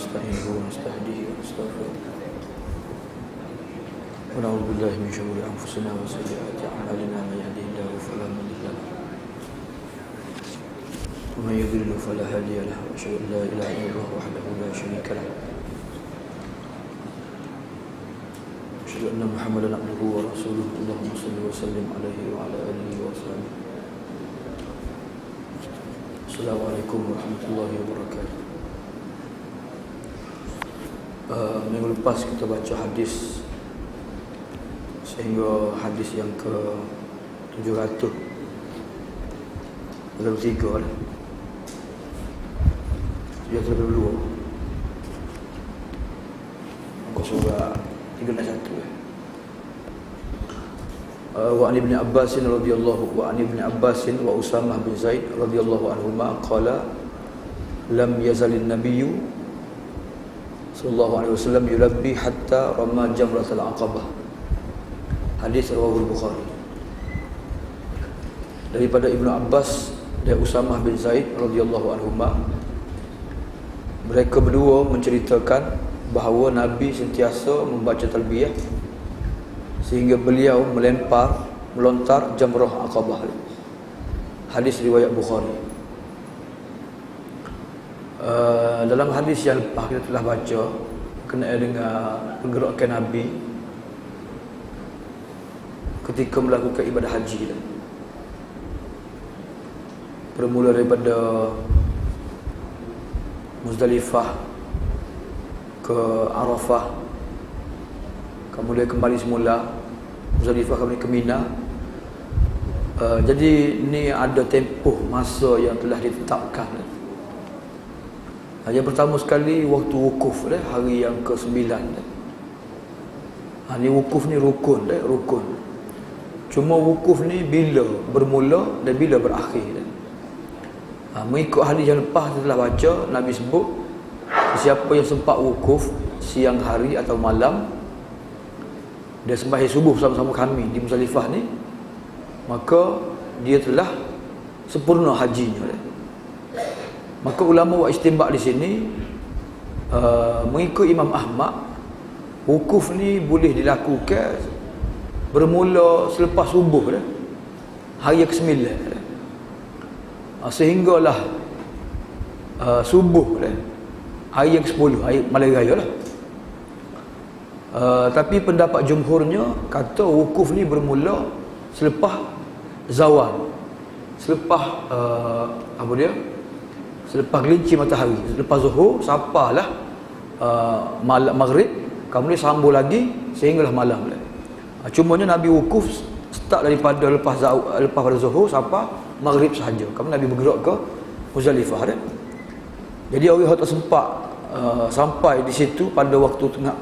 ونستعينه ونستهديه ونستغفره ونعوذ بالله من شرور أنفسنا وسيئات أعمالنا من يهده الله فلا مضل له ومن يضلل فلا هادي له وأشهد أن لا إله إلا الله وحده لا شريك له وأشهد أن محمدا عبده ورسوله اللهم صل وسلم عليه وعلى آله وصحبه. Assalamualaikum warahmatullahi wabarakatuh. Minggu lepas kita baca hadis sehingga hadis yang ke 700 33 lah. 732 muka surah 361 wa an ibn Abbas radhiyallahu wa an ibn Abbas wa Usamah bin Zaid radhiyallahu anhuma qala lam yazalin nabiyyu sallallahu alaihi wasallam yulabbi hatta rama jamratul aqabah. Hadis riwayat Bukhari. Daripada Ibnu Abbas dan Usamah bin Zaid radhiyallahu anhuma, mereka berdua menceritakan bahawa Nabi sentiasa membaca talbiyah sehingga beliau melontar jamrah Aqabah. Hadis riwayat Bukhari. Dalam hadis yang lepas kita telah baca berkenaan dengan pergerakan Nabi ketika melakukan ibadah haji. Bermula daripada Muzdalifah ke Arafah, kemudian kembali semula Muzdalifah, kemudian ke Mina. Jadi ni ada tempoh masa yang telah ditetapkan. Yang pertama sekali waktu wukuf hari yang ke-9. Ni wukuf ni rukun rukun. Cuma wukuf ni bila bermula dan bila berakhir. Mengikut hadis yang lepas kita telah baca, Nabi sebut siapa yang sempat wukuf siang hari atau malam dia sembahyang subuh bersama-sama kami di Muzdalifah ni, maka dia telah sempurna hajinya. Maka ulama buat istinbat di sini, mengikut Imam Ahmad, wukuf ni boleh dilakukan bermula selepas subuh hari yang ke-9 sehinggalah subuh hari yang ke-10, hari malam raya lah. Tapi pendapat jumhurnya kata wukuf ni bermula selepas zawal, selepas selepas gelincir matahari, selepas zuhur sampailah malam maghrib, kemudian sambung lagi sehinggalah malam. Cumanya Nabi wukuf start daripada lepas pada zuhur sampai maghrib sahaja. Kemudian Nabi bergerak ke Muzdalifah. Jadi orang yang tak sempat sampai di situ pada waktu tengah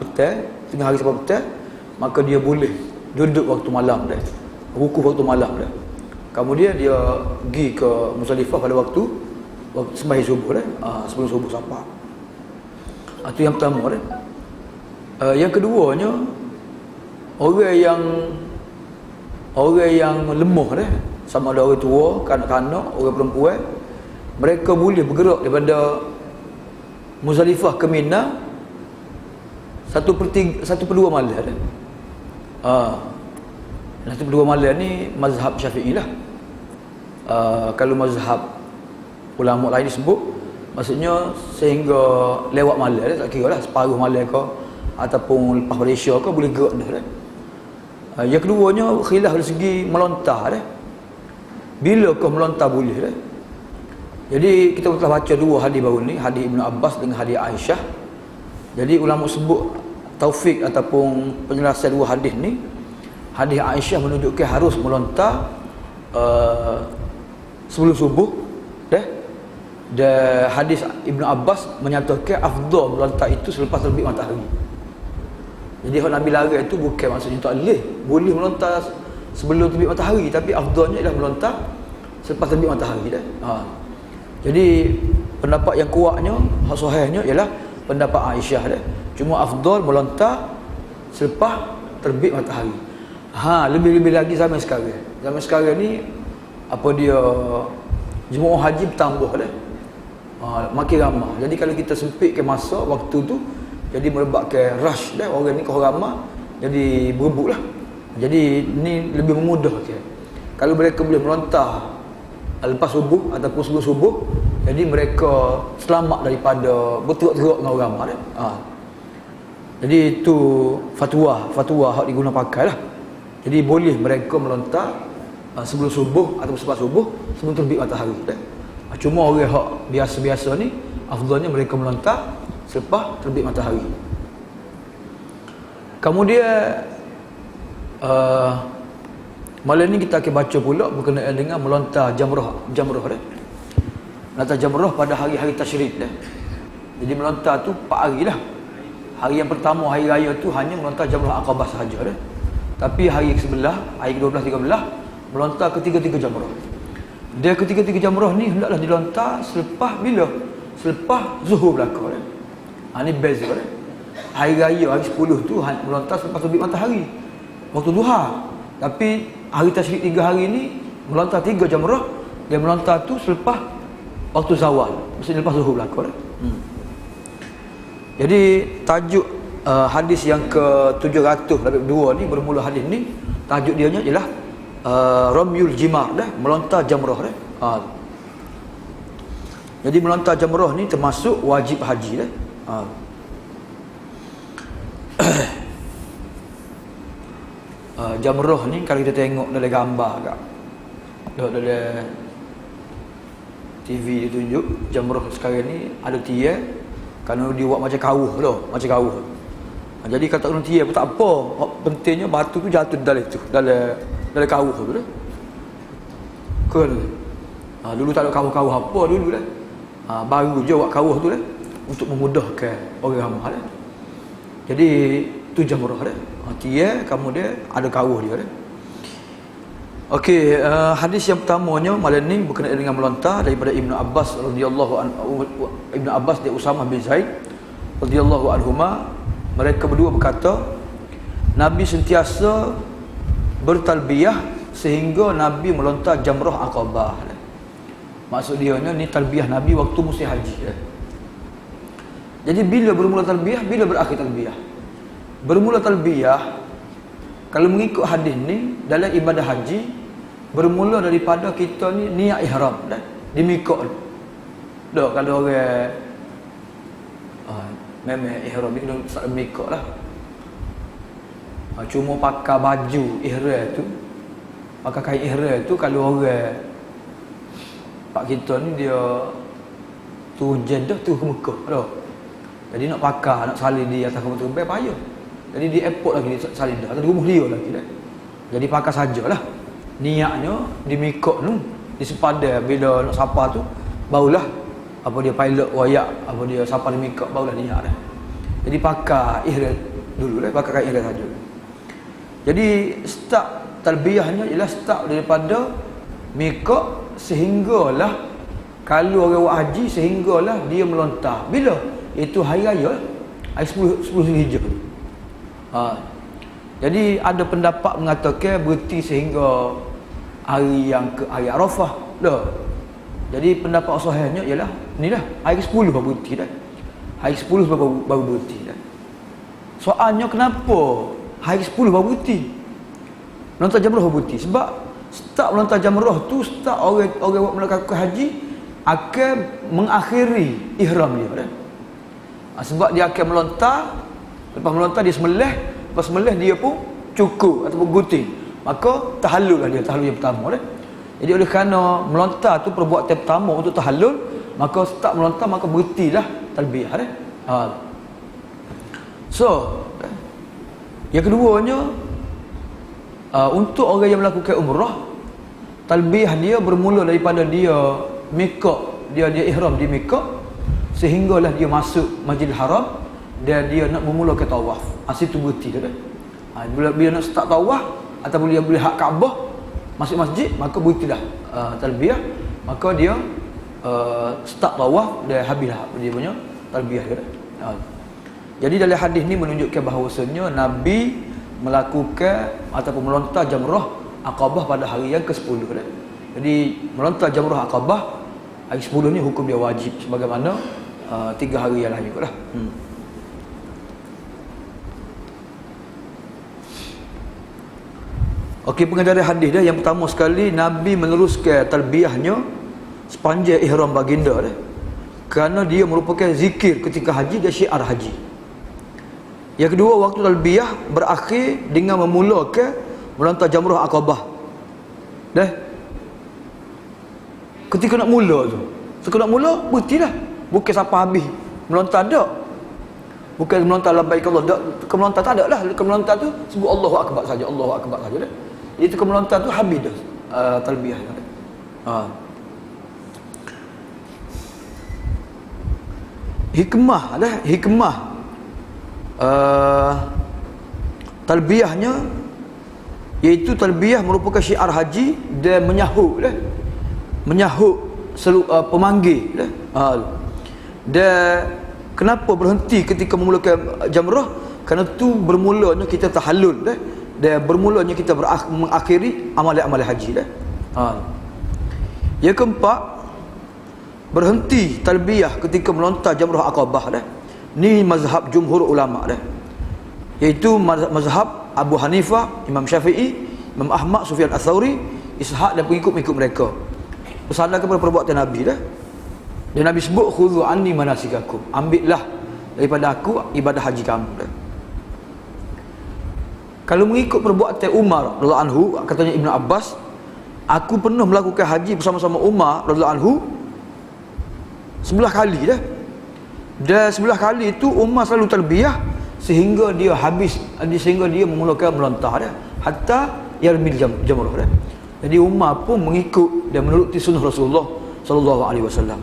hari sampai petang, maka dia boleh duduk waktu malam wukuf waktu malam kemudian dia pergi ke Muzdalifah pada waktu sembahyang subuh sebelum subuh sampai. Itu yang pertama. Yang keduanya, orang yang lemah sama ada orang tua, kanak-kanak, orang perempuan, mereka boleh bergerak daripada Muzdalifah ke Mina 1/2 malam. 1/2 malam ni mazhab Syafi'i lah. Kalau mazhab ulama lain disebut, maksudnya sehingga lewat malam tak kira lah, separuh malam ke ataupun lepas pada Isya ke boleh gerak dah. Yang keduanya khilaf dari segi melontar bila ke melontar boleh. Jadi kita telah baca dua hadis baru ni, hadis Ibnu Abbas dengan hadis Aisyah. Jadi ulama sebut taufik ataupun penjelasan dua hadis ni, hadis Aisyah menunjukkan harus melontar sebelum subuh dan hadis Ibnu Abbas menyatakan afdal melontar itu selepas terbit matahari. Jadi kalau Nabi larang itu bukan maksudnya tak boleh melontar sebelum terbit matahari, tapi afdalnya ialah melontar selepas terbit matahari Jadi pendapat yang kuatnya, sahihnya ialah pendapat Aisyah Cuma afdal melontar selepas terbit matahari. Lebih-lebih lagi zaman sekarang. Zaman sekarang ni apa dia jemaah haji bertambah makin ramai. Jadi kalau kita sempitkan masa waktu tu, jadi merebakkan rush dah, orang ni kau ramai, jadi berebut lah. Jadi ni lebih memudahkan. Kalau mereka boleh melontar lepas subuh ataupun sebelum subuh, jadi mereka selamat daripada berteruk-teruk dengan orang ramai. Jadi itu fatwa hak diguna pakai lah. Jadi boleh mereka melontar sebelum subuh ataupun selepas subuh, sebelum terbit matahari. Cuma orang hak biasa-biasa ni, afdalnya mereka melontar selepas terbit matahari. Kemudian malam ni kita akan baca pula berkenaan dengan melontar jamrah dah. Melontar jamrah pada hari-hari tasyrik dah. Jadi melontar tu 4 hari lah. Hari yang pertama, hari raya tu hanya melontar jamrah Aqabah sahaja dah. Tapi hari ke-11, hari ke-12, 13 melontar ketiga-tiga jamrah. Dia ketiga-tiga jamrah ni hendaklah dilontar selepas bila? Selepas zuhur belaka dah. Ni beza dah. Hari raya hari 10 tu melontar selepas terbit matahari, waktu duha. Tapi hari tasyrik 3 hari ni melontar 3 jamrah. Dia melontar tu selepas waktu zawal, maksudnya lepas zuhur belaka dah. Jadi tajuk hadis yang ke-782 ni, bermula hadis ni, tajuk dia ialah Ramyul Jimar dah, melontar jamrah dah. Jadi melontar jamrah ni termasuk wajib haji dah. Jamrah ni kalau kita tengok dalam gambar kat dalam TV dia tunjuk jamrah sekarang ni ada tiar, kerana dia buat macam kawuh tu, macam kawuh. Jadi kata orang tiar pun tak apa, pentingnya batu tu jatuh dalam kawuh tu dah. Kan. Dulu tak ada kawuh-kawuh apa dulu dah. Baru je buat kawuh tu dah untuk memudahkan orang ramai dah. Jadi tu jamrah dah. Tiar, kemudian ada kawuh dia dah. Okey, hadis yang pertamanya malam ni berkenaan dengan melontar daripada Ibnu Abbas radhiyallahu anhu. Ibnu Abbas dan Usamah bin Zaid radhiyallahu anhuma, mereka berdua berkata, Nabi sentiasa bertalbiyah sehingga Nabi melontar jamrah Aqabah. Maksud dia ni talbiyah Nabi waktu musim haji. Jadi bila bermula talbiyah, bila berakhir talbiyah? Bermula talbiyah kalau mengikut hadis ni dalam ibadah haji, bermula daripada kita ni niat ihram dah di miqat. Dah kalau orang memang ihram ni kena start miqat lah. Cuma pakai baju ihram tu, pakai kain ihram tu, kalau orang pak kita ni dia tu Jeddah tu ke Mekah dah. Jadi nak pakai, nak salin di atas kapal terbang payah. Jadi di airport lagi dia salin dah, atau di rumah dia lagi dah. Jadi pakai sajalah. Niatnya di miqat tu, di sepadan bila nak sapa tu, barulah apa dia pilot wayak, apa dia sapa di miqat, barulah niat dah. Jadi pakai ihram dulu lah, pakai kain ihram saja. Jadi start talbiyahnya ialah start daripada miqat sehinggalah kalau orang buat haji sehinggalah dia melontar. Bila? Itu hari raya, hari 10 Zulhijjah. Jadi ada pendapat mengatakan berhenti sehingga hari yang ke hari Arafah dah. Jadi pendapat sahihnya ialah ni dah hari 10 baru berhenti dah. Hari 10 baru berhenti dah. Soalnya kenapa hari 10 baru berhenti? Melontar jamrah baru berhenti sebab start melontar jamrah tu start orang buat melakukan haji akan mengakhiri ihram dia dah. Sebab dia akan melontar, lepas melontar dia sembelih, lepas sembelih dia pun cukur ataupun gunting, maka tahallul lah dia, tahallul yang pertama dah. Jadi oleh kerana melontar tu perbuatan pertama untuk tahallul, maka start melontar maka berhentilah talbiyah dah. So yang keduanya, untuk orang yang melakukan umrah, talbiyah dia bermula daripada dia miqat, dia ihram di miqat sehinggalah dia masuk Masjidil Haram dan dia nak memulakan tawaf. Situ berhenti dah. Bila nak start tawaf ataupun dia boleh hak Kaabah masuk masjid, maka berhentilah talbiyah, maka dia start tawaf dan habislah dia punya talbiyah dia. Jadi dalam hadis ni menunjukkan bahawasanya Nabi melakukan ataupun melontar jamrah Aqabah pada hari yang ke-10 dah. Jadi melontar jamrah Aqabah Hari 10 ni hukum dia wajib sebagaimana 3 hari yang lain lah. Okey, pengajaran hadis dia yang pertama sekali, Nabi meneruskan talbiyahnya sepanjang ihram baginda dia. Kerana dia merupakan zikir ketika haji, dia syiar haji. Yang kedua, waktu talbiyah berakhir dengan memulakan melontar jamrah Aqabah. Dah. Ketika nak mula tu, nak mula berhentilah. Bukan sampai habis melontar dak. Bukan melontar labbaik Allah dak, melontar tak ada lah. Melontar tu sebut Allahu akbar saja, Allahu akbar saja dah. Itu melontar tu habis dah talbiyah. Hikmah talbiyahnya, iaitu talbiyah merupakan syiar haji dan menyahut pemanggil dan kenapa berhenti ketika memulakan jamrah? Kerana tu bermulanya kita tahallul dan bermulanya kita mengakhiri amalan-amalan haji Yang keempat, berhenti talbiyah ketika melontar jamrah Aqabah ni mazhab jumhur ulama iaitu mazhab Abu Hanifah, Imam Syafi'i, Imam Ahmad, Sufyan Ats-Tsauri, Ishaq dan pengikut-pengikut mereka. Bersandar kepada perbuatan Nabi dan Nabi sebut khudhu anni manasikakum, ambillah daripada aku ibadah haji kamu Kalau mengikut perbuatan Umar radhiyallahu anhu, katanya Ibnu Abbas, aku pernah melakukan haji bersama-sama Umar radhiyallahu anhu 11 kali Dan 11 kali itu Umar selalu talbiyah sehingga dia memulakan melontar hatta yarmil jamrah Jadi Umar pun mengikut dan menuruti sunnah Rasulullah sallallahu alaihi wasallam.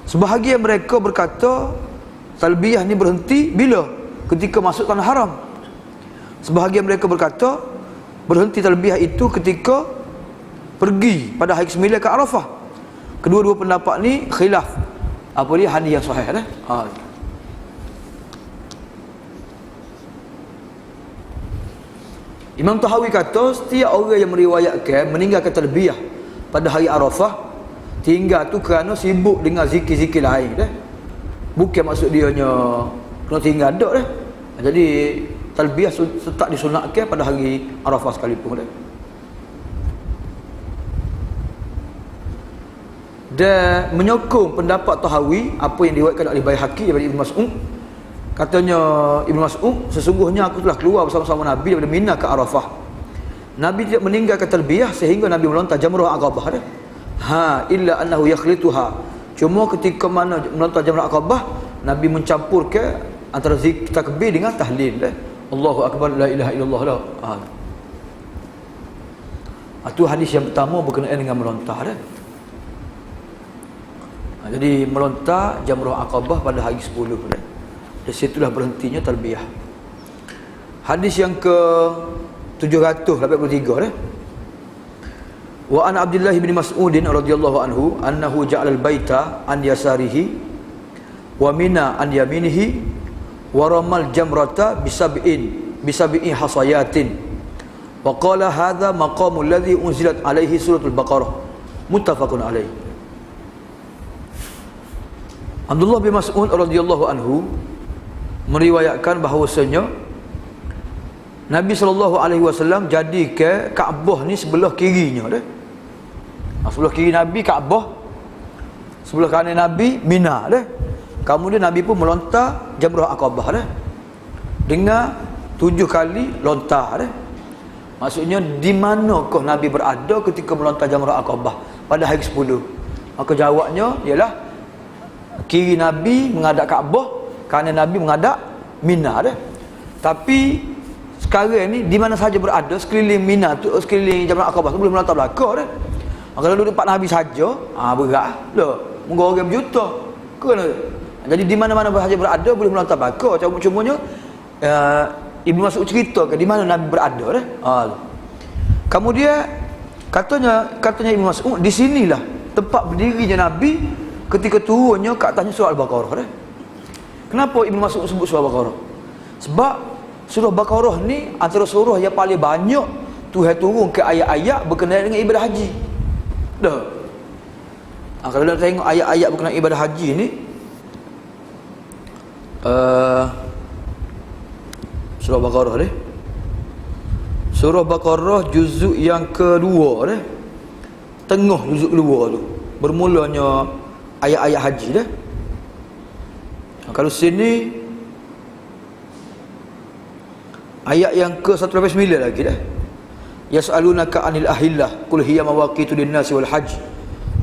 Sebahagian mereka berkata talbiyah ni berhenti bila? Ketika masuk tanah haram. Sebahagian mereka berkata berhenti talbiyah itu ketika pergi pada hari ke-9 ke Arafah. Kedua-dua pendapat ni khilaf. Apa dia hadis yang sahih Imam Tahawi kata setiap orang yang meriwayatkan meninggalkan talbiyah pada hari Arafah, tinggal tu kerana sibuk dengan zikir-zikir lain Bukan maksud dia kena tinggal dak Jadi talbiyah tetap disunatkan pada hari Arafah sekalipun Dan menyokong pendapat Tahawi apa yang diriwayatkan oleh Baihaqi daripada Ibnu Mas'ud. Katanya Ibnu Mas'ud, sesungguhnya aku telah keluar bersama-sama Nabi daripada Mina ke Arafah. Nabi tidak meninggalkan talbiyah sehingga Nabi melontar jamrah Aqabah illa annahu yakhlituha. Cuma ketika mana melontar jamrah Aqabah, Nabi mencampurkan antara zikir takbir dengan tahlil Allahu akbar, la ilaha illallah Itu hadis yang pertama berkenaan dengan melontar Jadi melontar jamrah Aqabah pada hari 10 Dari situlah berhentinya talbiyah. Hadis yang ke 783 Wa an Abdullah bin Mas'ud radhiyallahu anhu annahu ja'ala al-baita an yasarihi wa mina an yaminihi wa ramal jamrata bisab'in hasayatin wa qala hadha maqamul ladzi unzilat alaihi suratul Baqarah muttafaqun alaihi. Abdullah bin Mas'ud radhiyallahu anhu meriwayatkan bahawasanya Nabi SAW jadikan Kaabah ni sebelah kirinya sebelah kiri Nabi Kaabah, sebelah kanan Nabi Mina Kemudian Nabi pun melontar jamrah Aqabah dengan 7 kali lontar Maksudnya di manakah Nabi berada ketika melontar jamrah Aqabah pada hari 10? Maka jawabnya ialah kiri Nabi menghadap Kaabah, kanan Nabi menghadap Mina Tapi sekarang ni di mana saja berada sekeliling Mina tu, sekeliling jamrah Aqabah tu boleh melontar belakang Kalau duduk tempat Nabi saja, berat dah. Mungkin orang berjuta. Kena. Jadi di mana-mana saja berada boleh melontar belakang. Cuma-cumanya Ibnu Mas'ud ceritakan di mana Nabi berada Kemudian katanya Ibnu Mas'ud, di sinilah tempat berdirinya Nabi ketika turunnya ke atasnya surah Al-Baqarah Kenapa Ibnu Mas'ud sebut surah Al-Baqarah? Sebab surah Al-Baqarah ni antara surah yang paling banyak Tuhan turun ke ayat-ayat berkenaan dengan ibadah haji. Kalau kita tengok ayat-ayat berkenaan ibadah haji ni, surah Baqarah ni, surah Baqarah juzuk yang kedua ni, tengah juzuk kedua tu, bermulanya ayat-ayat haji dah. Kalau sini ayat yang ke-189 lagi dah. Yas'alunaka 'anil ahillah qul hiya mawaqitu lin-nasi wal hajj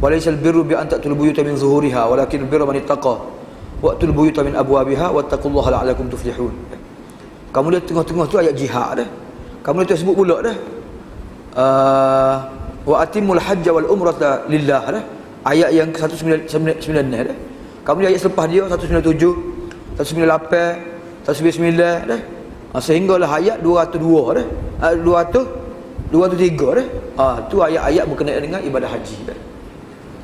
wa laysal birru bi an ta'tul buyuta min zuhuriha walakin birru man ittaqa wa'tul buyuta min abwabiha wattaqullaha la'allakum tuflihun. Kamu lihat tengah-tengah tu ayat jihad dah. Kamu lihat sebut pula dah wa atimul hajja wal umrata lillah dah. Ayat yang ke-199 dah. Kamu lihat ayat selepas dia 197, 198, 199 dah. Sehinggalah ayat 202 dah. 203 dah. Tu ayat-ayat berkenaan dengan ibadah haji dah.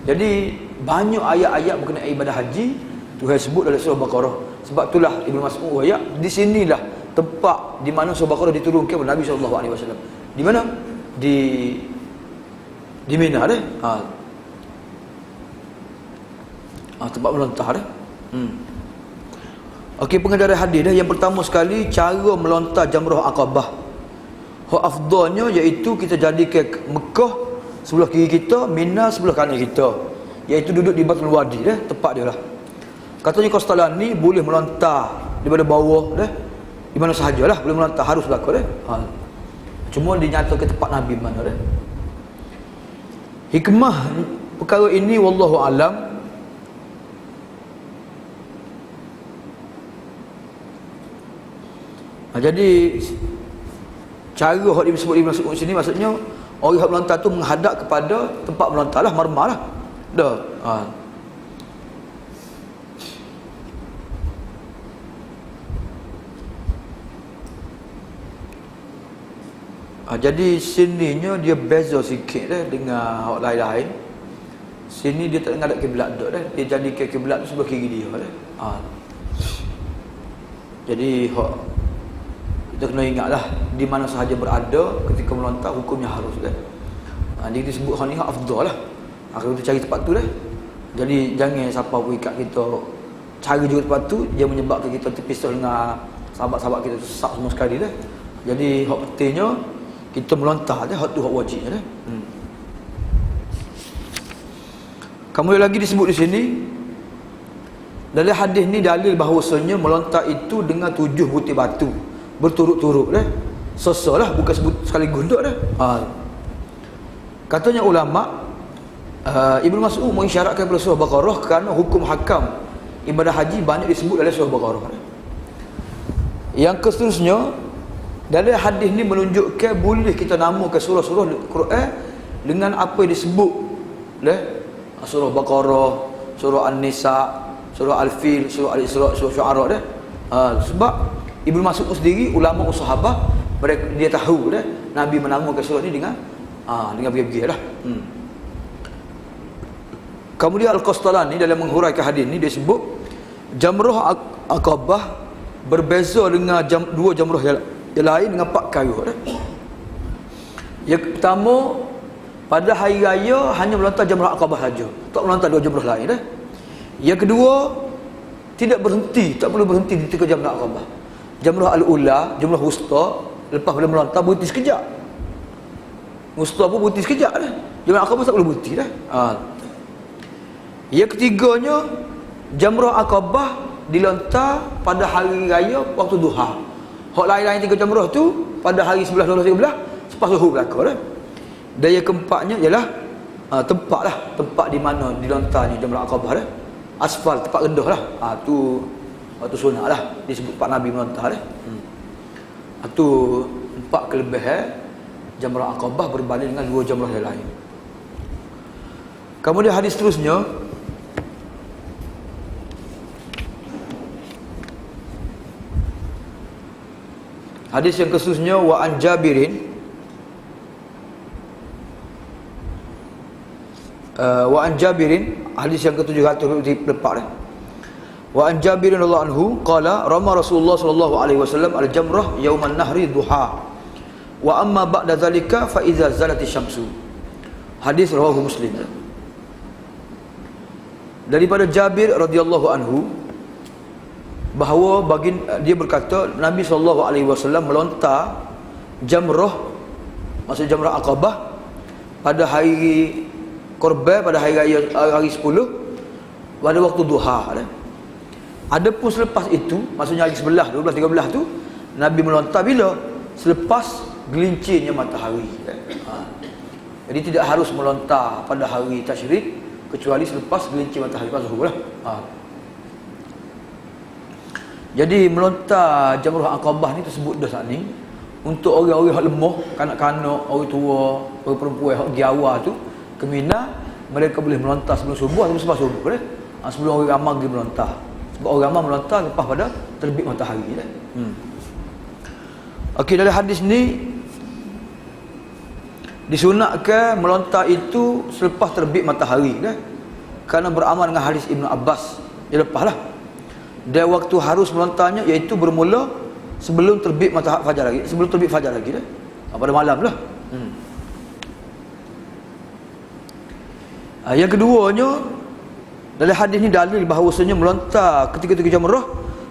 Jadi banyak ayat-ayat berkenaan ibadah haji Tuhan sebut dalam surah Baqarah. Sebab itulah Ibnu Mas'ud ayat di sinilah tempat di mana surah Baqarah diturunkan kepada Nabi SAW. Di mana? Di Mina dah. Tempat melontar dah. Okey, pengajaran hadis dah. Yang pertama sekali, cara melontar jamrah Aqabah. Hak afdalnya iaitu kita jadikan Mekah sebelah kiri kita, Mina sebelah kanan kita, iaitu duduk di Batul Wadi dah, tempat dia lah. Katanya Qastalani boleh melontar daripada bawah dah, di mana sahajalah boleh melontar, harus berlaku dah. Cuma dinyatakan tempat Nabi mana dah. Hikmah perkara ini wallahu alam. Jadi cara yang disebut Ibn Mas'ud sini maksudnya orang yang melontar tu menghadap kepada tempat melontar lah, marmah lah. Dah. Jadi sininya dia beza sikit dah dengan hak lain-lain. Sini dia tak menghadap kiblat dah. Dia jadikan kiblat tu sebelah kiri dia dah. Jadi kita kena ingatlah di mana sahaja berada ketika melontar hukumnya harus kan. Dia disebut hal ni hak afdal lah. Kalau kita cari tempat tu lah. Jadi jangan siapa pun ikat kita cara juga tempat tu, dia menyebabkan kita terpisah dengan sahabat-sahabat kita sesak semua sekali dah. Jadi hak pentingnya kita melontar dah, hak tu hak wajibnya dah. Kemudian lagi disebut di sini dalam hadis ni dalil bahawasanya melontar itu dengan 7 butir batu berturut-turut dah. Sesalah, bukan sebut sekali gunduk dah. Katanya ulama, Ibnu Mas'ud mengisyaratkan kepada surah Baqarah kerana hukum hakam ibadah haji banyak disebut dalam surah Baqarah. Yang seterusnya, dalam hadis ni menunjukkan boleh kita namakan surah-surah Quran dengan apa yang disebut dah. Surah Baqarah, surah An-Nisa, surah Al-Fil, surah Al-Isra, surah Syu'ara dah. Sebab Ibnu Mas'ud sendiri, ulama sahabat, mereka dia tahu dah Nabi menamakan surah ni dengan bergaya-gaya lah. Kemudian Al-Qastalani dalam menghuraikan hadis ni dia sebut jamrah Aqabah berbeza dengan dua jamrah yang lain dengan 4 perkara dah. Yang pertama, pada hari raya hanya melontar jamrah Aqabah saja, tak melontar 2 jamrah lain dah. Yang kedua, tidak berhenti, tak perlu berhenti di tiga jamrah Aqabah. Jamrah al-ula, jamrah wusta, lepas bila melontar berhenti sekejap. Wusta pun berhenti sekejap dah. Jamrah Aqabah tak perlu berhenti dah. Yang ketiganya, jamrah Aqabah dilontar pada hari raya waktu duha. Hak lain-lain 3 jamrah tu pada hari 11, 12, 13 selepas zuhur berlaku dah. Dan yang keempatnya ialah tempat di mana dilontarnya jamrah Aqabah dah. Asfal, tempat rendah lah. Tu waktu sunat lah, disebut Pak Nabi melontar dah. Tu 4 kelebihan jamrah Aqabah berbanding dengan 2 jamrah yang lain. Kemudian hadis seterusnya, hadis yang keseterusnya, wa an Jabirin hadis yang ke-704 dah. Wa an Jabir radhiyallahu anhu qala rama Rasulullah sallallahu alaihi wasallam al-jamrah yauman nahri duha wa amma ba'da zalika fa idza zalati syamsu. Hadis rawahu Muslim. daripada Jabir radhiyallahu anhu bahawa dia berkata Nabi SAW melontar jamrah, maksud jamrah Aqabah pada hari Korban, pada hari raya hari 10 pada waktu duha. Adapun selepas itu, maksudnya hari 11, 12, 13 tu Nabi melontar bila? Selepas gelincirnya matahari. Jadi tidak harus melontar pada hari tasyrik kecuali selepas gelincir matahari pada zuhur lah. Jadi melontar jamrah Aqabah ni tersebut dah saat ni untuk orang-orang yang lemah, kanak-kanak, orang tua, orang perempuan yang pergi awal tu ke Mina, mereka boleh melontar sebelum subuh atau selepas subuh boleh. Sebelum orang ramai pergi melontar. Sebab orang ramai melontar lepas pada terbit matahari dah. Okey, dari hadis ni disunatkan melontar itu selepas terbit matahari dah. Kerana beramal dengan hadis Ibnu Abbas yang lepaslah. Dan waktu harus melontarnya iaitu bermula sebelum terbit matahari fajar lagi, sebelum terbit fajar lagi dah. Pada malam lah. Yang keduanya, dalam hadis ni dalil bahawasanya melontar ketika-ketika jamrah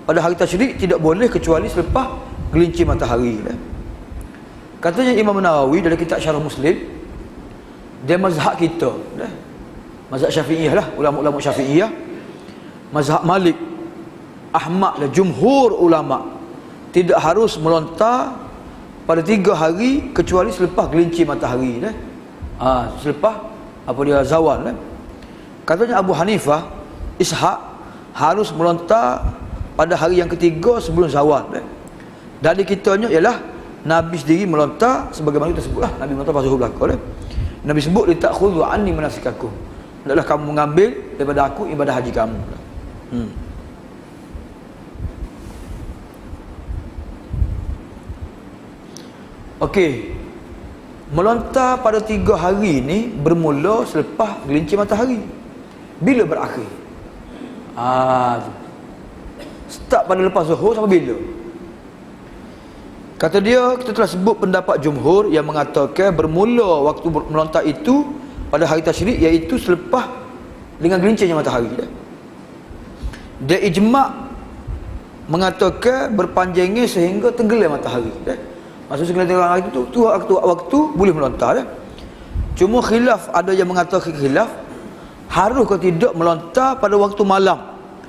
pada hari tasyrik tidak boleh kecuali selepas gelincir matahari. Katanya Imam Nawawi dalam kitab Syarah Muslim, dia mazhab kita, mazhab Syafi'iyah lah, ulama-ulama Syafi'iyah, mazhab Malik, Ahmad dan jumhur ulama tidak harus melontar pada 3 hari kecuali selepas gelincir matahari. Selepas apa dia zawal. Katanya Abu Hanifah, Ishaq harus melontar pada hari yang ketiga sebelum zawal. Dari kitanya ialah Nabi sendiri melontar sebagaimana kita sebutlah, Nabi melontar pas zuhur belakang. Nabi sebut litakhudhu anni manasikakum. Hendaklah kamu mengambil daripada aku ibadah haji kamu. Okey. Melontar pada 3 hari ni bermula selepas gelincir matahari. Bila berakhir? Start pada lepas zuhur sampai bila? Kata dia, kita telah sebut pendapat jumhur yang mengatakan bermula waktu melontar itu pada hari tasyrik iaitu selepas dengan gelincirnya matahari. Dia ijma' mengatakan berpanjangnya sehingga tenggelam matahari. Maksudnya tenggelam hari itu waktu boleh melontar. Cuma khilaf, ada yang mengatakan khilaf harus ke tidak melontar pada waktu malam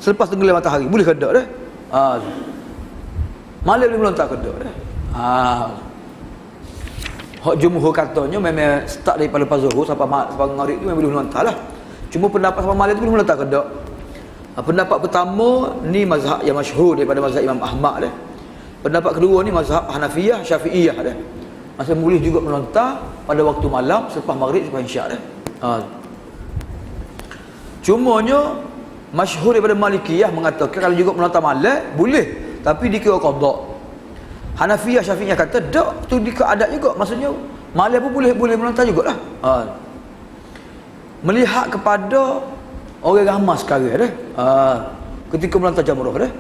selepas tenggelam matahari. Boleh ke tak? Malam boleh melontar ke tak? Hak jumhur katanya memang start daripada lepas zuhur sampai maghrib tu memang boleh melontar lah. Cuma pendapat sampai malam tu boleh melontar ke tak? Pendapat pertama ni mazhab yang masyhur daripada mazhab Imam Ahmad dah. Pendapat kedua ni mazhab Hanafiyah, Syafi'iyah dah. Masa boleh juga melontar pada waktu malam selepas maghrib sampai isyak dah. Cumanya masyhur daripada Malikiyah mengatakan kalau juga melontar malam boleh, tapi dikira qada. Hanafiyah, Syafi'iyah kata tak, tu dikira adat juga. Maksudnya malam pun boleh melontar jugalah. Melihat kepada orang ramai sekarang dah. Ketika melontar jamrah dah.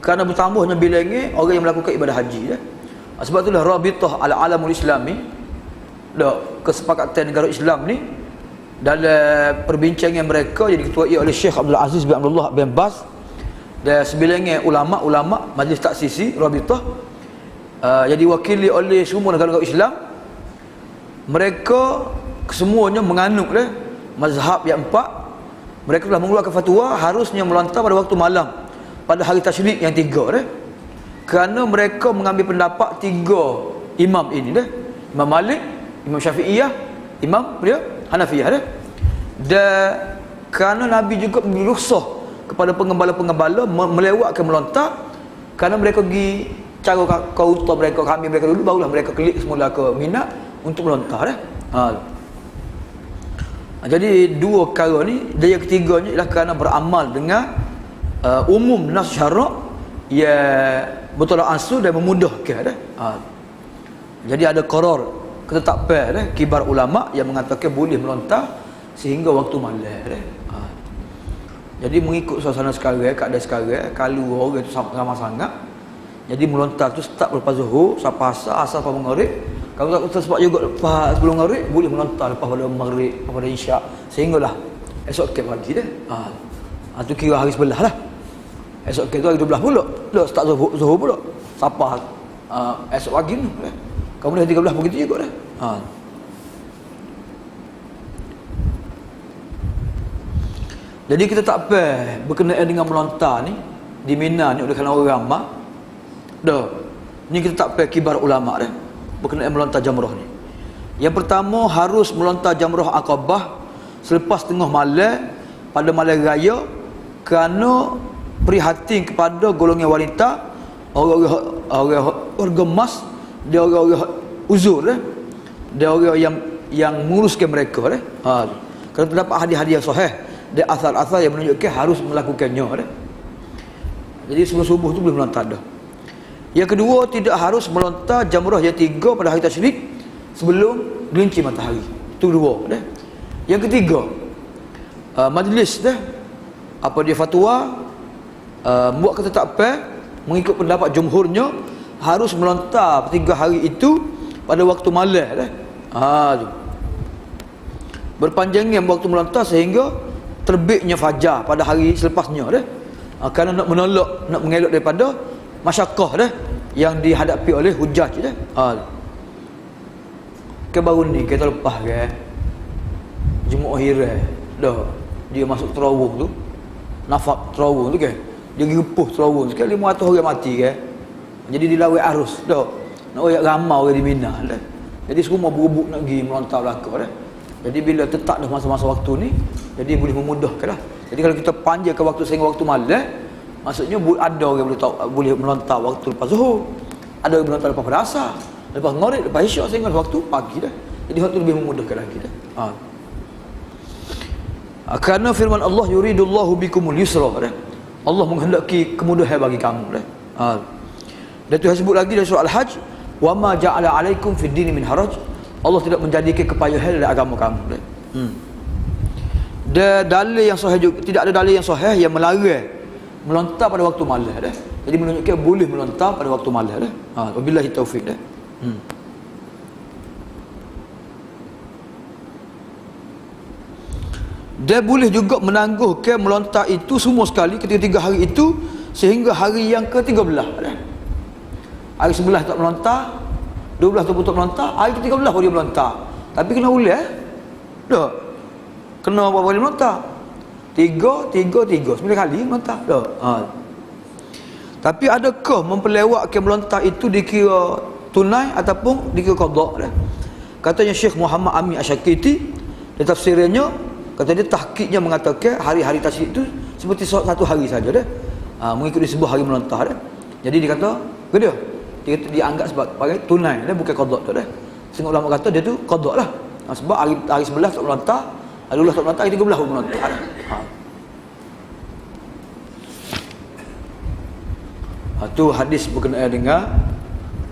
Kerana bertambahnya bilangnya orang yang melakukan ibadah haji dah. Sebab itulah Rabitah Al-Alamul Islami, kesepakatan negara Islam ni, dalam perbincangan mereka yang diketuai oleh Syekh Abdul Aziz bin Abdullah bin Baz dan sebilangnya ulama-ulama majlis taksisi Rabitah yang diwakili oleh semua negara-negara Islam, mereka kesemuanya menganut mazhab yang 4. Mereka telah mengeluarkan fatwa harusnya melontar pada waktu malam pada hari tasyrik yang 3 kerana mereka mengambil pendapat 3 imam ini Imam Malik, Imam Syafi'iyah, Imam Hanafiyah dan kerana Nabi juga memberi rukhsah kepada pengembala-pengembala melewatkan melontar kerana mereka pergi cara kauta mereka, kami mereka dulu, barulah mereka klik semula ke Mina untuk melontar jadi 2 perkara ni. Dan yang ketiganya ialah kerana beramal dengan umum nas syarak yang betul asal dan memudahkan jadi ada qarar ketetapan kibar ulama yang mengatakan boleh melontar sehingga waktu malam jadi mengikut suasana sekarang, keadaan sekarang, kalau orang itu sama sangat, jadi melontar tu start lepas zuhur sampai asar sampai maghrib. Kalau tak sebab juga lepas sebelum maghrib boleh melontar lepas pada maghrib, pada isyak, sehinggalah esok ke pagi dah. Tu kira hari sebelah lah. Esok ke tu hari 12 pula. Dah start zuhur pula. Siapa esok pagi tu. Kemudian 13 begitu juga dah. Jadi kita tak apa berkenaan dengan melontar ni di Mina ni oleh kerana orang ramai. Dah. Ni kita tak apa kibar ulama dah berkenaan melontar jamrah ni. Yang pertama harus melontar jamrah Aqabah selepas tengah malam pada malam raya kerana prihatin kepada golongan wanita, orang emas, dia orang uzur dia orang yang menguruskan mereka kerana terdapat hadis-hadis sahih dan asal-asal yang menunjukkan harus melakukannya jadi sebelum subuh tu boleh melontar dah. Yang kedua, tidak harus melontar jamrah yang 3 pada hari tasyrik sebelum gelincir matahari. Itu dua dah. Yang ketiga, majlis apa dia fatwa buat ketetapan mengikut pendapat jumhurnya harus melontar 3 hari itu pada waktu malam berpanjangan waktu melontar sehingga terbitnya fajar pada hari selepasnya kerana nak mengelak daripada masyakkah yang dihadapi oleh hujaj baru ni kita lepas Jumaat Hira dia masuk terowong tu, nafak terowong tu dia gepuh terowong sekali 500 orang mati jadi dilawai arus nak royak ramai orang di Mina jadi semua berebut nak pergi melontar belakang jadi bila tetap dah masa-masa waktu ni jadi boleh memudahkan jadi kalau kita panjangkan waktu sehingga waktu malam maksudnya ada orang boleh melontar waktu lepas zuhur, ada orang melontar lepas pada asar, lepas maghrib, lepas isyak sehingga waktu pagi jadi waktu lebih memudahkan lagi kerana firman Allah yuridullahu bikumul yusra Allah menghendaki kemudahan bagi kamu dan Tuhan sebut lagi dalam surah Al-Hajj wa ma ja'ala 'alaikum fid dini min haraj Allah tidak menjadikan kepayahan dalam agama kamu dan dalil yang sahih juga, tidak ada dalil yang sahih yang melarang melontar pada waktu malam jadi menunjukkan boleh melontar pada waktu malam wabillahi taufik dia boleh juga menangguhkan melontar itu semua sekali ketika 3 hari itu sehingga hari yang ke-13 hari 11 tak melontar, 12 tu tak melontar, hari ke-13 baru dia melontar tapi kena ulang tak kena berapa kali melontar 3 9 kali melontar tapi adakah memperlewatkan melontar itu dikira tunai ataupun dikira qada katanya Syekh Muhammad Amin Asyakiti di tafsirnya kata dia tahqiqnya mengatakan hari-hari tasyrik itu seperti satu hari saja mengikuti sebuah hari melontar jadi dia kata dia dianggap sebagai tunai bukan qada sehingga ulama kata dia tu qada sebab hari 11 tak melontar, hari 12 tak melontar, hari 13 pun melontar itu hadis berkenaan dengan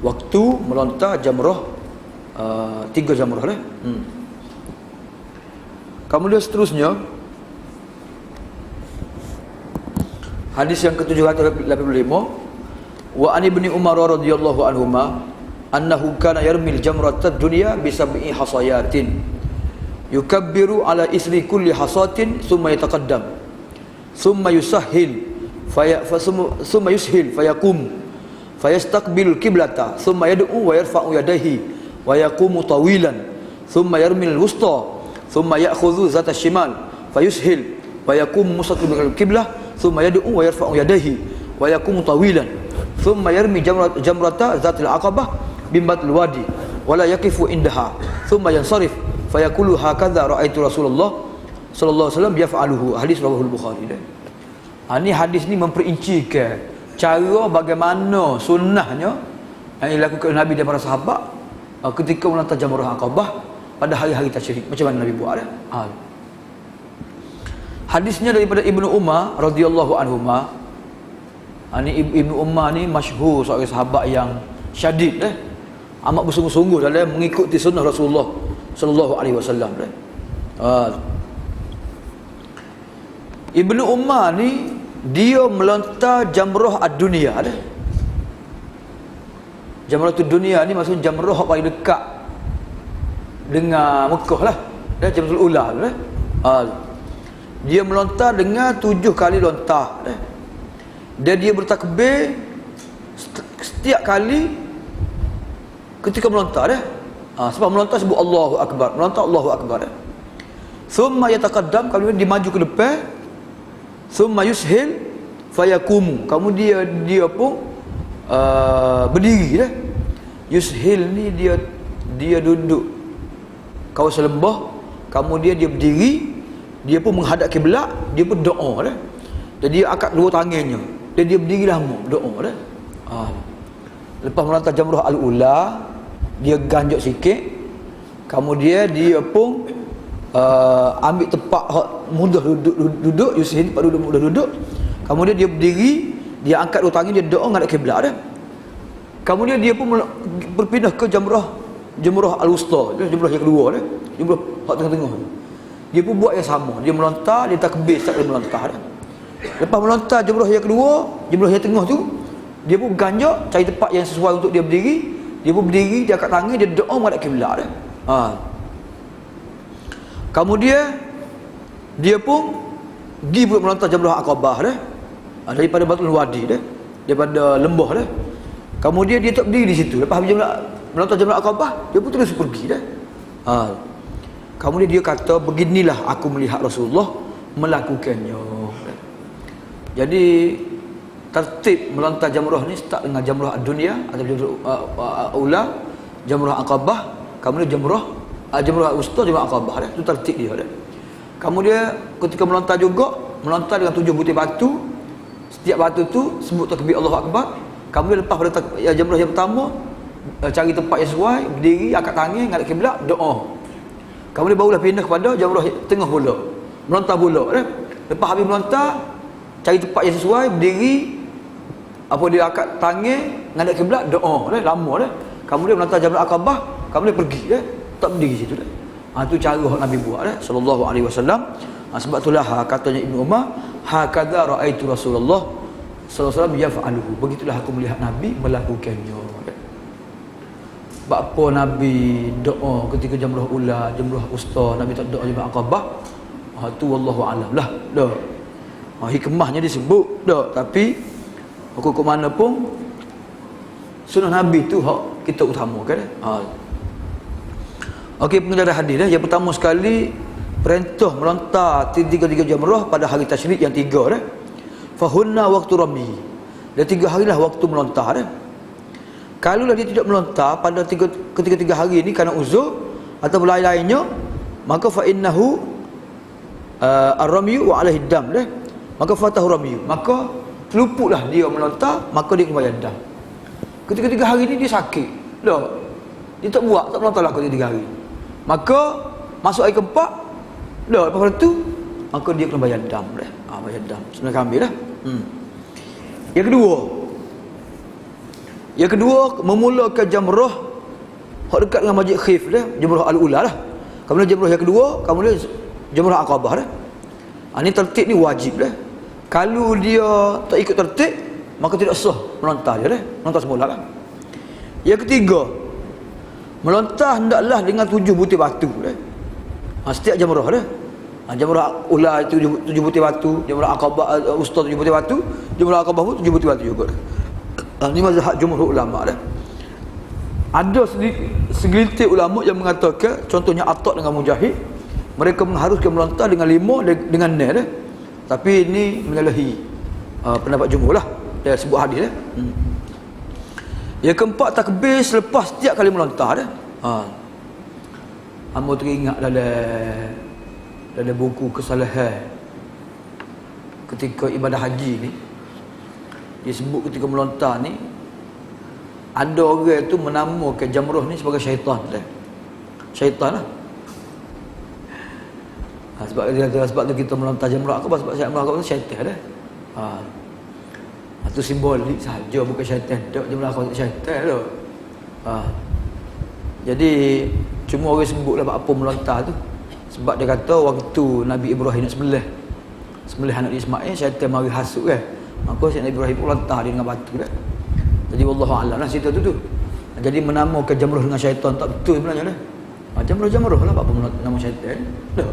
waktu melontar jamrah 3 jamrah Kemudian seterusnya hadis yang ke-785 wa an ibni Umar radhiyallahu anhuma annahu kana yarmil jamratad dunya bi sab'i hasayatin yukabbiru ala isri kulli hasatin thumma yataqaddam thumma yusahhil thumma yushil fayaqum fayastaqbilul qiblata thumma yad'u wa yarfa'u yadayhi wa yaqumu tawilan thumma yarmil wusta thumma ya'khudhu zata shimal fayushil wa yaqumu mustaqbilal qiblah thumma yad'u wa yarfa'u yadayhi wa yaqumu tawilan thumma yarmi jamrata zatil aqabah bimbatil wadi wa la yaqifu indaha thumma yansarif fayaqulu hakadha ra'aitu Rasulullah sallallahu alaihi wasallam yaf'aluhu. Hadis rawahul Bukhari. Ini hadis ni memperincikan cara bagaimana sunnahnya yang dilakukan Nabi dan para sahabat ketika melontar jamrah Aqabah pada hari-hari tasyrik. Macam mana Nabi buat Hadisnya daripada Ibnu Umar radhiyallahu anhuma. Ini Ibnu Umar ni masyhur seorang sahabat yang syadid amat bersungguh-sungguh dalam mengikuti sunnah Rasulullah sallallahu alaihi wasallam. Ibnu Umar ni dia melontar jamrah ad-dunia Jamrah ad-dunia ni maksud jamrah paling dekat dengan Mekah lah. Jamratul Ula dia melontar dengan 7 kali lontar. Dan dia bertakbir setiap kali ketika melontar. Sebab melontar sebut Allahu Akbar, melontar Allahu Akbar. Thumma yataqaddam, kemudian dia maju ke depan. Thumma yushil fayakumu, kemudian dia pun berdiri dah. Yushil ni dia duduk kawasan lembah, kemudian dia berdiri, dia pun menghadap kiblat, dia pun doa dah. Jadi dia angkat dua tangannya, dan dia berdiri lama doa dah. Lepas melontar jamrah al-ula, dia ganjok sikit, kemudian dia pun ambil tempat mudah duduk, Yushil tempat duduk mudah duduk. Kemudian dia berdiri, dia angkat dua tangan, dia doa menghadap kiblat dah. Kemudian dia pun berpindah ke jamrah al-wusta, jamrah yang kedua dah, jamrah hak tengah-tengah. Dia pun buat yang sama, dia melontar, dia takbir setiap kali melontar dah. Lepas melontar jamrah yang kedua, jamrah yang tengah tu, dia pun ganjak cari tempat yang sesuai untuk dia berdiri. Dia pun berdiri, dia angkat tangan, dia doa menghadap kiblat dah. Kemudian dia pun pergi pula melontar jamrah Aqabah dah. Daripada Batul Wadi dah, daripada lembah dah. Kemudian dia tak berdiri di situ. Lepas melontar jamrah Aqabah, dia pun terus pergi dah. Kemudian dia kata, beginilah aku melihat Rasulullah melakukannya. Jadi tertib melontar jamrah ni start dengan jamrah ad-dunya atau jamrah ula, jamrah Aqabah, kemudian jamrah wusta, jamrah Aqabah dah. Itu tertib dia dah. Kemudian ketika melontar juga, melontar dengan 7 butir batu. Setiap batu tu sebut takbir Allahu Akbar. Kemudian lepas pada jamrah yang pertama, cari tempat yang sesuai, berdiri, angkat tangan, ngadap kiblat, doa. Kemudian barulah pindah kepada jamrah tengah pula, melontar pula dah. Lepas habis melontar, cari tempat yang sesuai, berdiri, dia angkat tangan, ngadap kiblat, doa dah, lama dah. Kemudian melontar jamrah Aqabah, kemudian pergi dah, tak berdiri situ dah. Itu cara Nabi buat dah, sallallahu alaihi wasallam. Sebab itulah katanya Ibnu Umar, hakadza raaitu Rasulullah sallallahu alaihi wasallam yaf'aluhu. Begitulah aku melihat Nabi melakukannya. Sebab apa Nabi doa ketika jamrah ula, jamrah wusta, Nabi tak doa jamrah Aqabah? Tu wallahu alam lah. Dah. Hikmahnya disebut dah, tapi hukum mana pun sunnah Nabi tu hak kita utamakan. Okey, pengejaran hadis dah. Yang pertama sekali, perintah melontar 3 jamrah pada hari tasyrik yang 3 dah. Fahunna waktu rami. Dan 3 harilah waktu melontar dah. Kalaulah dia tidak melontar pada ketiga-tiga hari ini kerana uzur atau lain-lainnya, maka fa innahu ar-ramyu wa alaihi dam dah. Maka fatahu ramyu, maka terluputlah dia melontar, maka dia kena bayar dam. Ketiga-tiga hari ini dia sakit. Dah. Dia tak melontar lah ketiga hari. Maka masuk hari keempat, dah, lepas tu maka dia kena bayar dam dah. Bayar dam. Sebenarnya kambing dah. Yang kedua, memulakan jamrah hak dekat dengan Masjid Khif dah, jamrah al-ula lah. Kemudian jamrah yang kedua, kemudian jamrah Aqabah dah. Ini tertib ni wajib dah. Kalau dia tak ikut tertib, maka tidak sah melontar dia dah. Melontar semula lah. Yang ketiga, melontar hendaklah dengan 7 butir batu dah. Setiap jamrah dah. Jamrah ula 7 butir batu, jamrah Aqabah wusta 7 butir batu, jamrah Aqabah pun 7 butir batu juga dah. Ini mazhab jumhur ulama dah. Ada segelintir ulama yang mengatakan, contohnya Atta' dengan Mujahid, mereka mengharuskan melontar dengan 5 dengan 6 dah. Tapi ini menyalahi pendapat jumhur lah, dia sebut hadis dah. Yang keempat, takbir selepas setiap kali melontar dah. Hamba teringat dalam buku kesalahan ketika ibadah haji ni, dia sebut ketika melontar ni, ada orang tu menamakan jamrah ni sebagai syaitan dah. Syaitan lah. Sebab tu kita melontar jamrah Aqabah, sebab jamrah Aqabah tu syaitan dah. Itu simbolik sahaja, bukan syaitan. Jamrah Aqabah tu syaitan dah. Jadi cuma orang sebutlah apa melontar tu. Sebab dia kata waktu Nabi Ibrahim nak sembelih anak Ismail, syaitan mari hasut kan. Maka Nabi Ibrahim pun lontar dia dengan batu dah. Jadi wallahu a'lam lah cerita tu. Jadi menamakan jamrah dengan syaitan tak betul sebenarnya dah. Jamrah lah apa nama syaitan. Dah.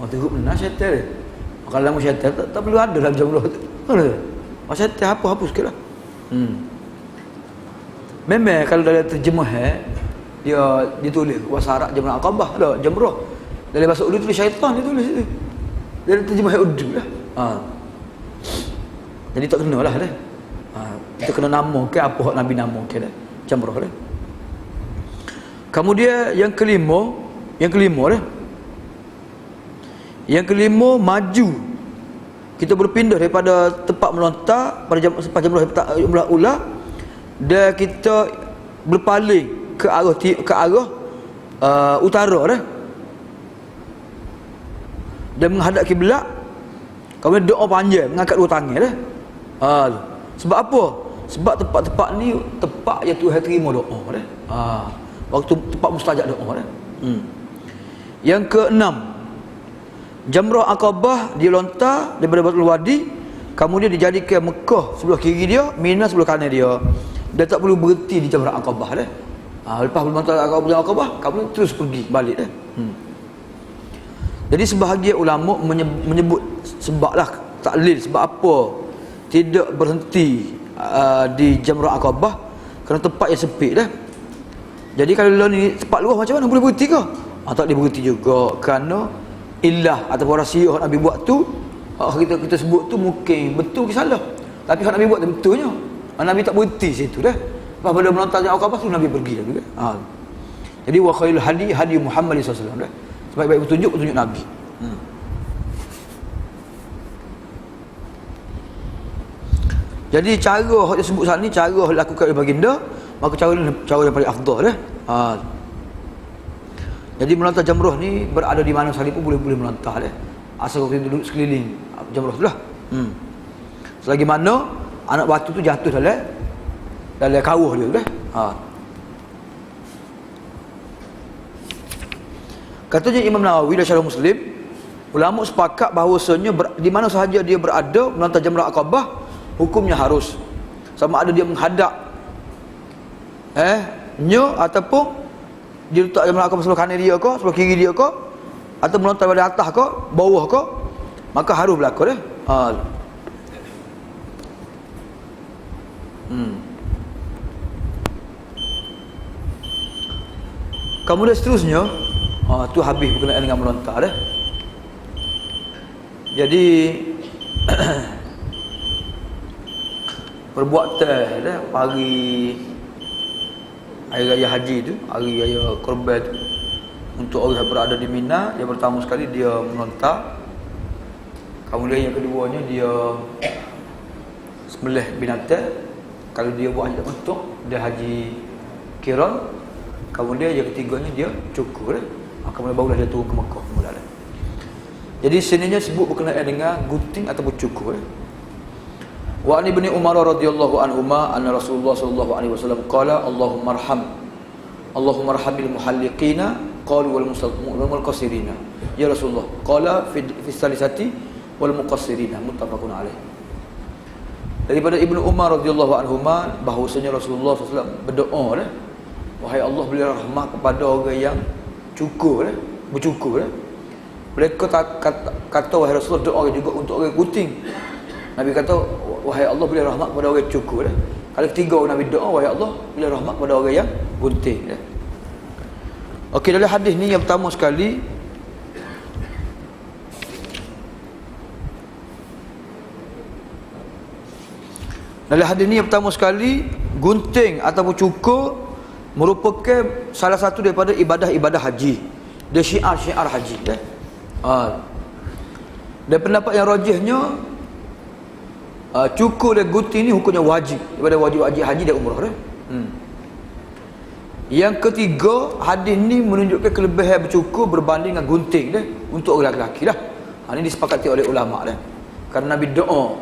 Teruk benar syaitan dia. Kalau nama syaitan tak perlu ada dalam jamrah tu. Masa syaitan hapus sikitlah. Memang kalau dalam terjemah dia ditulis bahasa Arab Jamrah Aqabah ada jamrah. Dalam bahasa Urdu tulis syaitan dia tulis itu. Dalam terjemah Urdu lah. Jadi tak kena lah dah. Kita kena nama ke apa hak Nabi nama ke dah. Jamrah dah. Kemudian yang kelima dah. Yang kelima, maju. Kita berpindah daripada tempat melontar pada jamrah ula, dan kita berpaling ke arah utara dah. Dan menghadap kiblat. Kemudian doa panjang, mengangkat dua tangan dah. Sebab apa? Sebab tempat-tempat ni tempat yang Tuhan terima doa dah. Waktu tempat mustajab doa dah. Yang keenam, Jamrah Aqabah dia lontar daripada Batul Wadi, kemudian dijadikan Mekah sebelah kiri dia, Mina sebelah kanan dia. Dia tak perlu berhenti di Jamrah Aqabah dah. Lepas melontar Aqabah, kamu terus pergi balik dah. Jadi sebahagian ulama menyebut sebablah taklil, sebab apa tidak berhenti di Jamrah Aqabah, kerana tempat yang sempit dah. Jadi kalau ni tempat luas macam mana boleh berhenti ke? Tak boleh berhenti juga, kerana illah ataupun rahsia yang Nabi buat tu, kita sebut tu mungkin betul ke salah, tapi yang Nabi buat tu betulnya. Nabi tak berhenti situ dah. Lepas pada melontar Jamrah Aqabah tu Nabi pergi lagi dah. Jadi wa khairul hadi Muhammad sallallahu alaihi wasallam dah. Sebaik-baik petunjuk Nabi. Jadi cara yang disebut saat ni, cara yang lakukan oleh baginda, maka cara yang paling afdal dah. Jadi melontar jamrah ni berada di mana sekalipun boleh melontar dah. Asal kita duduk sekeliling jamrah tu lah. Selagi mana anak batu tu jatuh dalam kawah dia dah. Katanya Imam Nawawi dalam Syarah Muslim, ulama sepakat bahawasanya di mana sahaja dia berada melontar Jamrah Aqabah, hukumnya harus. Sama ada dia menghadap ataupun dia letak Jamrah Aqabah sebelah kanan dia ke, sebelah kiri dia ke, atau melontar dari atas ke, bawah ke, maka harus berlaku dah. Kemudian seterusnya, tu habis berkenaan dengan melontar dah. Jadi perbuatan dah hari raya haji tu, hari raya Korban tu, untuk orang yang berada di Mina, yang pertama sekali dia melontar. Kemudian yang keduanya dia sembelih binatang. Kalau dia buat haji tamattu', dia haji qiran. Kemudian yang ketiganya dia cukur dah. Kemudian barulah dia turun ke Mekah mula dah. Jadi sininya sebut berkenaan dengan gunting ataupun cukur. Wa an ibni Umar radhiyallahu anhuma anna Rasulullah sallallahu alaihi wasallam qala Allahumma arhamil muhalliqina qalu wal muqassirina. Ya Rasulullah, qala fi salisati wal muqassirina, muttafaqun alaih. Daripada Ibnu Umar radhiyallahu anhuma bahwasanya Rasulullah sallallahu alaihi wasallam berdoa dah, wahai Allah, berilah rahmat kepada orang yang bercukur. Mereka kata wahai Rasulullah, doa juga untuk orang gunting. Nabi kata wahai Allah, berilah rahmat kepada orang cukur. Kali ketiga Nabi doa, wahai Allah, berilah rahmat kepada orang yang gunting. Okey, dalam hadis ni yang pertama sekali, gunting ataupun cukur merupakan salah satu daripada ibadah-ibadah haji. Dia syiar-syiar haji dah. Dan pendapat yang rajihnya, cukur dan gunting ni hukumnya wajib, daripada wajib haji dan umrah dah. Yang ketiga, hadis ni menunjukkan kelebihan bercukur berbanding dengan gunting dah untuk orang lelaki dah. Ini disepakati oleh ulama dah. Kerana Nabi doa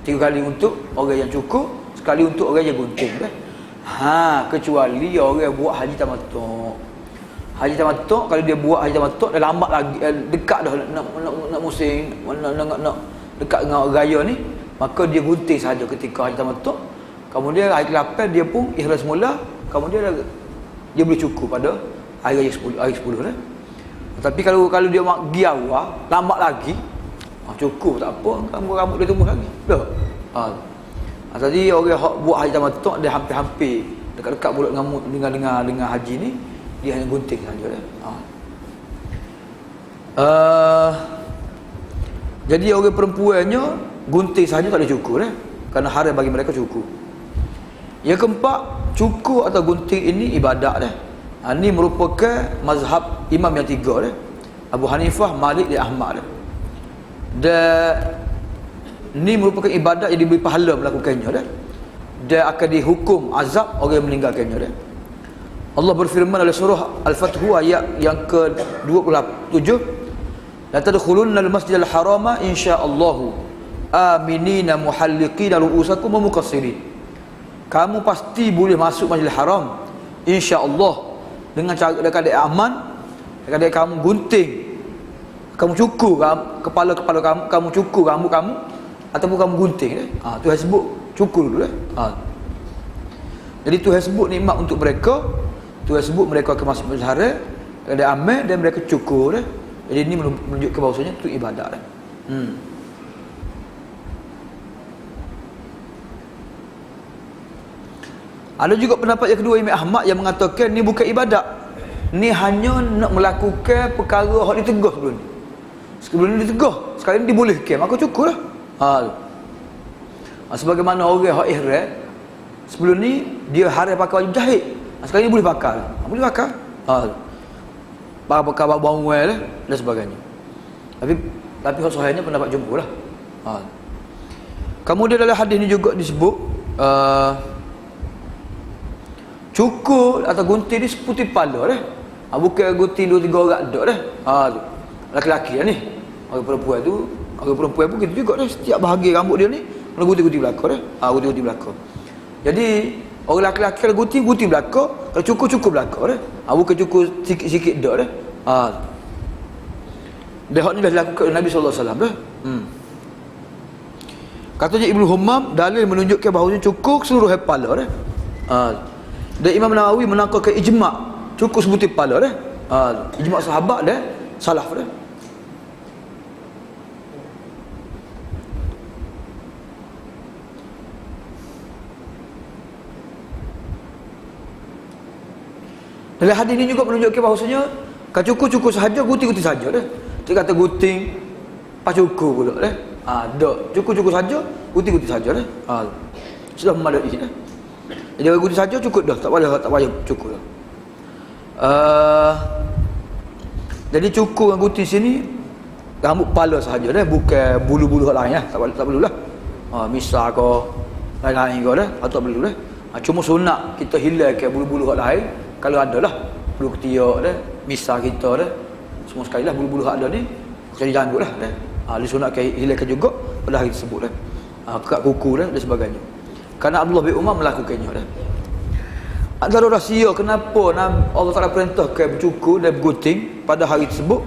3 kali untuk orang yang cukur, sekali untuk orang yang gunting dah. Kecuali orang yang buat haji tamattu'. Haji tamattu', kalau dia buat haji tamattu' dah lambat lagi, dekat dah nak musim, nak dekat dengan raya ni, maka dia gunting sahaja ketika haji tamattu'. Kemudian hari ke-8 dia pun ikhlas semula, kemudian dia boleh cukur pada hari 10 dah. Tapi kalau dia pergi awal, lambat lagi, Cukup tak apa, rambut dia tumbuh lagi. Dah. Tadi orang hak buat haji tamattu' dia hampir-hampir dekat-dekat bulat dengan haji ni, dia hanya gunting saja dah. Jadi orang perempuannya gunting saja tak ada cukur kerana haram bagi mereka cukur. Yang keempat, cukur atau gunting ini ibadat ini merupakan mazhab imam yang tiga Abu Hanifah, Malik dan Ahmad dan ini merupakan ibadat yang diberi pahala melakukannya dia akan dihukum azab orang yang meninggalkannya Allah berfirman dalam surah Al-Fathu ayat yang ke-27, la tadkhulunnal masjidal harama insyaallahu aminina muhalliqina ru'usakum wa muqassirin. Kamu pasti boleh masuk Masjidil Haram insya-Allah dengan cara keadaan aman, keadaan kamu gunting, kamu cukur kepala kamu cukur rambut kamu ataupun kamu gunting Tuhan sebut cukur dulu Jadi Tuhan sebut nikmat untuk mereka, Tuhan sebut mereka akan masuk Masjidil Haram keadaan aman dan mereka cukur Jadi ini menunjukkan bahawasanya itu ibadat Ada juga pendapat yang kedua Imam Ahmad yang mengatakan ni bukan ibadat. Ni hanya nak melakukan perkara yang ditegah sebelum ni. Sebelum ni ditegah, sekarang ni dibolehkan, maka cukup lah. Sebagaimana orang yang ihram, sebelum ni dia haram pakai wajib jahit. Sekarang ni boleh pakai. Boleh pakai. Pakai bawang dan sebagainya. Tapi hak sahihnya pendapat jumhur lah. Kemudian dalam hadis ni juga disebut cukur atau gunting ni seputih kepala bukan gunting 2-3 orang dak laki-laki ni. Orang perempuan pun gitu juga setiap bahagian rambut dia ni kena gunting-gunting belakang gunting-gunting belakang. Jadi orang laki-laki kalau gunting belakang, kalau cukur belakang bukan cukur sikit-sikit dak Dia hak ni dah dilakukan oleh Nabi sallallahu alaihi wasallam Katanya Ibnu Hammam dalil menunjukkan bahawa cukur seluruh kepala dan Imam Nawawi menakalkan ijma' cukur sebutir kepala ijma' sahabat dan salaf Dalam hadis ini juga menunjukkan bahawasanya kalau cukur sahaja, gunting saja Dia kata gunting pas cukur pula tak, cukur saja, gunting saja sudah memadai Jadi orang gunting saja cukup dah, tak payah cukur jadi cukur dengan gunting sini rambut kepala sahaja bukan bulu-bulu lain tak perlulah misal ke lain-lain ke tak perlu cuma sunat kita hilangkan bulu-bulu lain kalau ada lah bulu ketiak misal kita semua sekali lah bulu-bulu ada ni jadi janggut disunatkan hilangkan juga pada hari tersebut kekat kuku dan sebagainya. Kerana Abdullah bin Umar melakukannya Antara rahsia kenapa Allah Ta'ala perintahkan bercukur dan bergunting pada hari tersebut,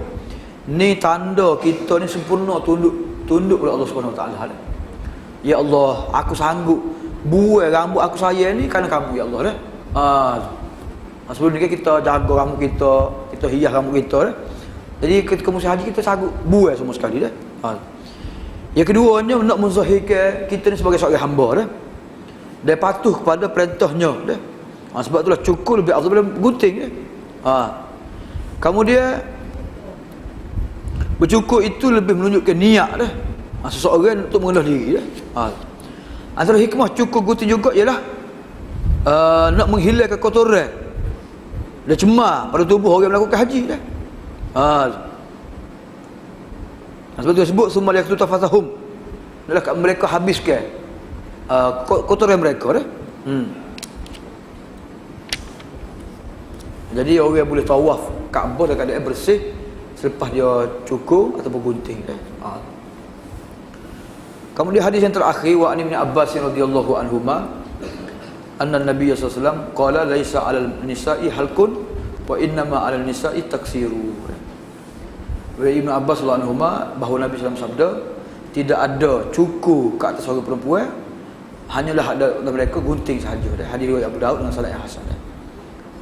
ni tanda kita ni sempurna tunduk kepada Allah Subhanahu Wa Ta'ala. Ya Allah, aku sanggup buai rambut aku sayang ni kerana kamu ya Allah sebelum ni kita jaga rambut kita hias rambut kita jadi ketika musim haji kita sanggup buai semua sekali Yang keduanya nak menzahirkan kita ni sebagai seorang hamba dan patuh kepada perintahnya sebab itulah cukur lebih afdal daripada gunting kemudian bercukur itu lebih menunjukkan niat seseorang untuk mengenal diri antara hikmah cukur gunting juga ialah nak menghilangkan kotoran dan cemar pada tubuh orang yang melakukan haji sebab itu disebut summa yaqtu tafasahum adalah mereka habiskan kotoran mereka Jadi orang yang boleh tawaf Kaabah dalam keadaan bersih selepas dia cukur ataupun gunting Kemudian hadis yang terakhir wa an Ibn Abbas radhiyallahu anhuma anna Nabi sallallahu alaihi wasallam qala laisa 'alal nisa'i halqun wa innama 'alal nisa'i taksiru. Dari Ibn Abbas radhiyallahu anhuma bahawa Nabi sallallahu alaihi wasallam sabda tidak ada cukur ke atas orang perempuan, hanyalah ada mereka gunting sahaja. Hadis riwayat Abu Daud dengan sanad yang hasan.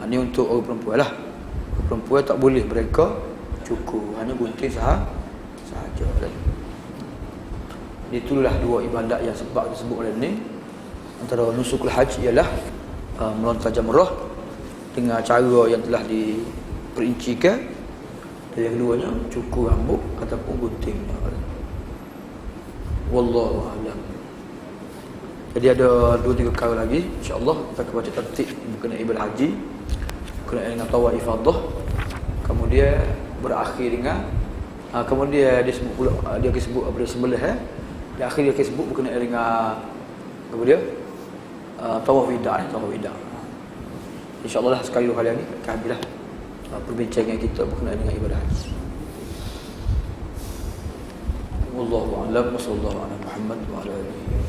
Ini untuk orang perempuan lah. Orang perempuan tak boleh mereka cukur, hanya gunting sahaja. Itulah dua ibadat yang sebab disebut oleh ni. Antara nusukul haji ialah melontar jamrah dengan cara yang telah diperincikan. Dan yang keduanya cukur rambut ataupun gunting. Wallahu a'lam. Jadi ada 2-3 perkara lagi, insya-Allah kita akan baca tertib berkenaan ibadah haji, berkenaan dengan tawaf ifadah. Kemudian berakhir dengan kemudian dia sebut pula, dia akan sebut apa dia sembelih di akhir dia akan sebut berkenaan dengan apa dia tawaf wida. Insya-Allah lah sekali 2 kali ni akan habislah perbincangan kita berkenaan dengan ibadah haji. Wallahu a'lam. Wassallallahu ala Muhammad wa ala alihi